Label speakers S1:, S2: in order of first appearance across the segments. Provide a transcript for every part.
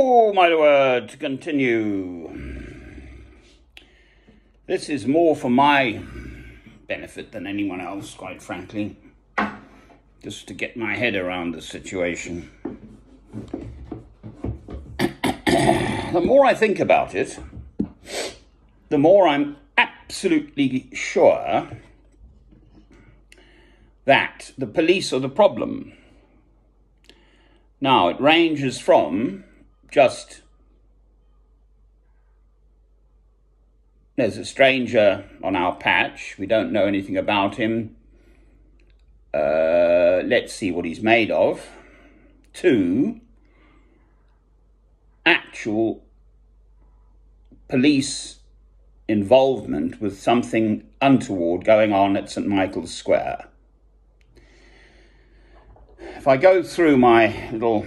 S1: Oh, my word, to continue. This is more for my benefit than anyone else, quite frankly. Just to get my head around the situation. The more I think about it, the more I'm absolutely sure that the police are the problem. Now, it ranges from just, there's a stranger on our patch, we don't know anything about him, let's see what he's made of, to actual police involvement with something untoward going on at St. Michael's Square. If I go through my little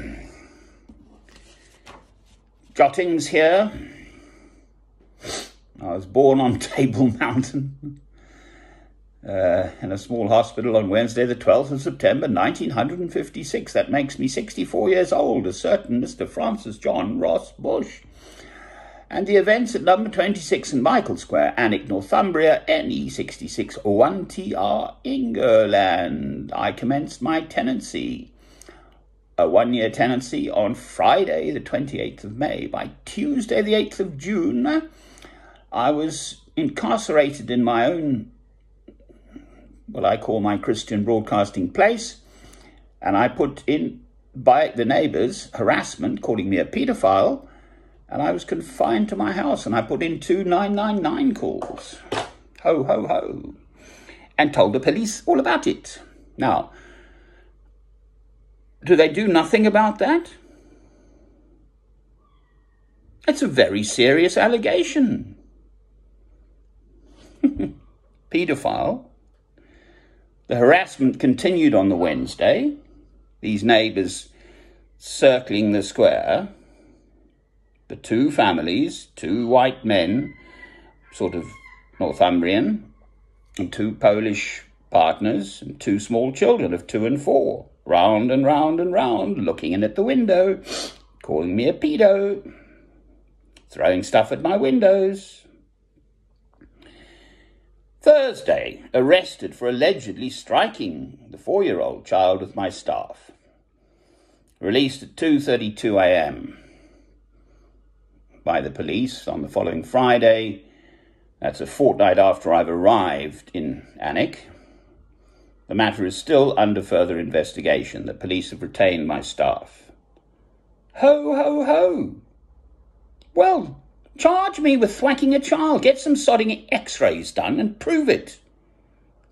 S1: jottings here, I was born on Table Mountain in a small hospital on Wednesday, the 12th of September, 1956. That makes me 64 years old, a certain Mr. Francis John Ross Bush. And the events at number 26 St. Michael's Square, Alnwick, Northumbria, NE 66 1TR, England. I commenced my tenancy, a one-year tenancy, on Friday, the 28th of May. By Tuesday, the 8th of June, I was incarcerated in my own, what I call my Christian broadcasting place, and I put in, by the neighbours, harassment, calling me a paedophile, and I was confined to my house, and I put in 2 999 calls. Ho, ho, ho. And told the police all about it. Now, do they do nothing about that? It's a very serious allegation. Paedophile. The harassment continued on the Wednesday. These neighbours circling the square. The two families, 2 white men, sort of Northumbrian, and 2 Polish partners, and 2 small children of 2 and 4, round and round and round, looking in at the window, calling me a pedo, throwing stuff at my windows. Thursday, arrested for allegedly striking the 4-year-old child with my staff. Released at 2:32 a.m. by the police on the following Friday. That's a fortnight after I've arrived in Alnwick. The matter is still under further investigation. The police have retained my staff. Ho, ho, ho. Well, charge me with thwacking a child. Get some sodding x-rays done and prove it.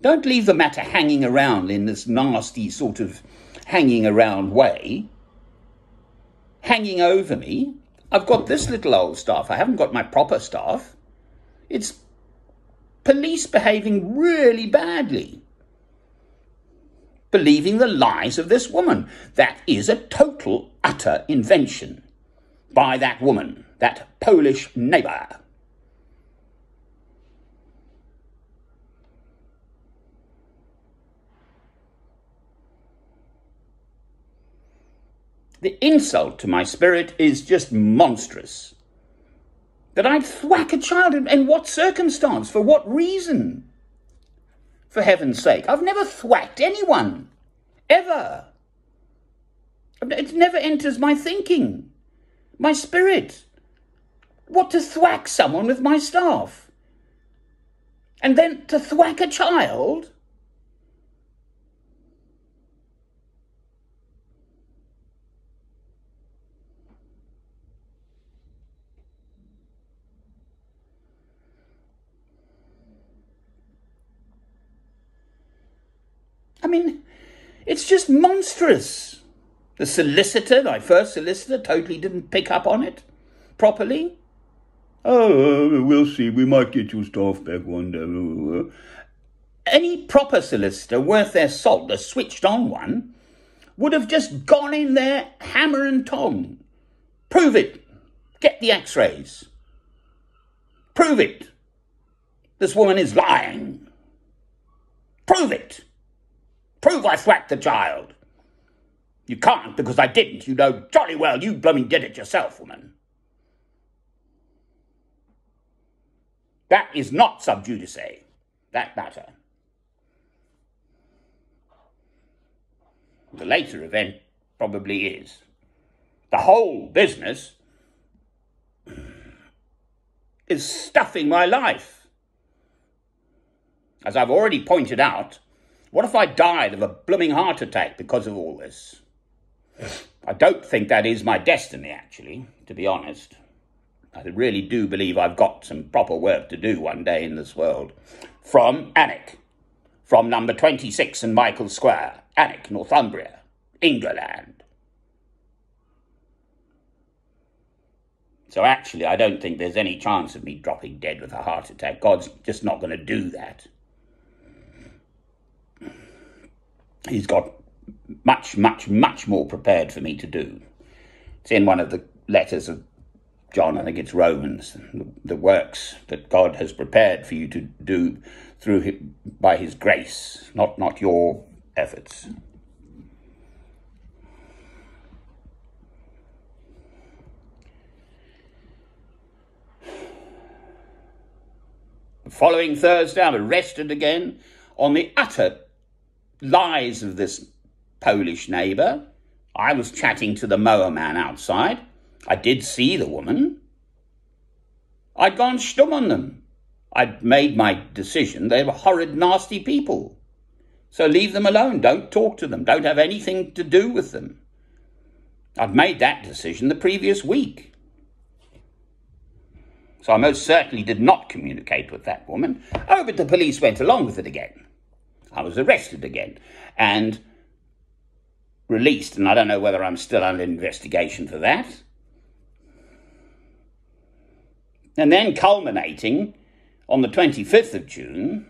S1: Don't leave the matter hanging around in this nasty sort of hanging around way. Hanging over me. I've got this little old staff. I haven't got my proper staff. It's police behaving really badly. Believing the lies of this woman. That is a total, utter invention by that woman, that Polish neighbour. The insult to my spirit is just monstrous. That I'd thwack a child, in what circumstance? For what reason? For heaven's sake, I've never thwacked anyone, ever. It never enters my thinking, my spirit. What, to thwack someone with my staff? And then to thwack a child? I mean, it's just monstrous. The solicitor, my first solicitor, totally didn't pick up on it properly. Oh, we'll see. We might get your staff back one day. Any proper solicitor worth their salt, a switched-on one, would have just gone in there, hammer and tong. Prove it. Get the x-rays. Prove it. This woman is lying. Prove it. Prove I thwacked the child. You can't because I didn't. You know jolly well you blooming did it yourself, woman. That is not sub judice, that matter. The later event probably is. The whole business is stuffing my life. As I've already pointed out, what if I died of a blooming heart attack because of all this? I don't think that is my destiny, actually, to be honest. I really do believe I've got some proper work to do one day in this world. From Alnwick, from number 26 St Michael's Square, Alnwick, Northumbria, England. So actually, I don't think there's any chance of me dropping dead with a heart attack. God's just not going to do that. He's got much, much, much more prepared for me to do. It's in one of the letters of John, I think it's Romans, the works that God has prepared for you to do through him, by his grace, not your efforts. The following Thursday, I'm arrested again on the utter lies of this Polish neighbour. I was chatting to the mower man outside. I did see the woman. I'd gone stum on them. I'd made my decision. They were horrid, nasty people. So leave them alone. Don't talk to them. Don't have anything to do with them. I'd made that decision the previous week. So I most certainly did not communicate with that woman. Oh, but the police went along with it again. I was arrested again and released, and I don't know whether I'm still under investigation for that. And then culminating on the 25th of June,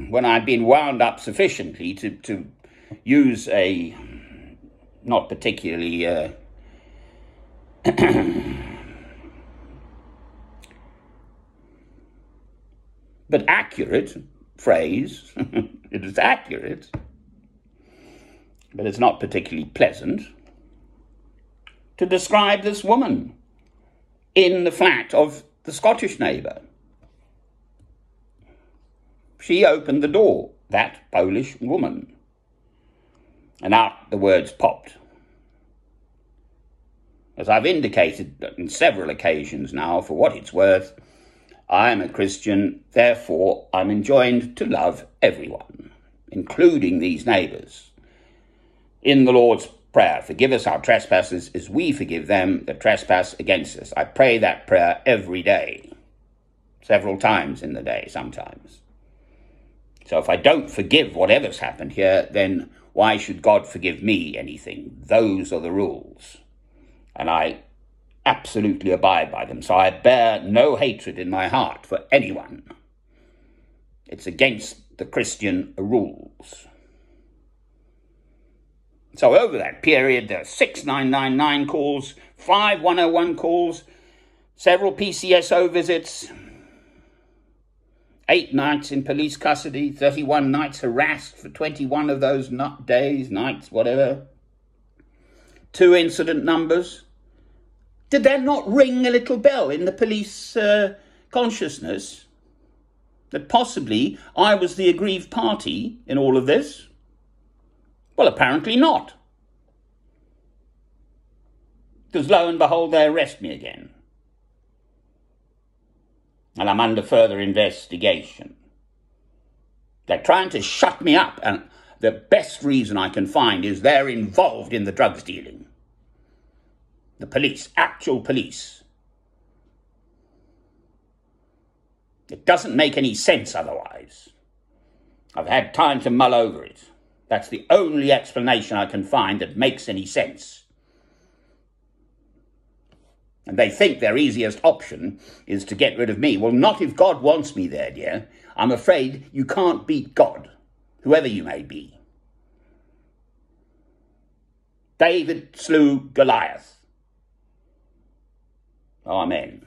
S1: when I'd been wound up sufficiently to use a not particularly but accurate phrase. It is accurate, but it's not particularly pleasant, to describe this woman in the flat of the Scottish neighbour. She opened the door, that Polish woman, and out the words popped. As I've indicated on several occasions now, for what it's worth, I am a Christian, therefore I'm enjoined to love everyone, including these neighbours. In the Lord's Prayer, forgive us our trespasses as we forgive them that trespass against us. I pray that prayer every day, several times in the day sometimes. So if I don't forgive whatever's happened here, then why should God forgive me anything? Those are the rules. And I absolutely abide by them. So I bear no hatred in my heart for anyone. It's against the Christian rules. So over that period, there are 6999 calls, 5101 calls, several PCSO visits, 8 nights in police custody, 31 nights harassed for 21 of those days, nights, whatever. 2 incident numbers. Did that not ring a little bell in the police consciousness that possibly I was the aggrieved party in all of this? Well, apparently not. Because lo and behold, they arrest me again. And I'm under further investigation. They're trying to shut me up, and the best reason I can find is they're involved in the drugs dealing. The police, actual police. It doesn't make any sense otherwise. I've had time to mull over it. That's the only explanation I can find that makes any sense. And they think their easiest option is to get rid of me. Well, not if God wants me there, dear. I'm afraid you can't beat God, whoever you may be. David slew Goliath. Amen.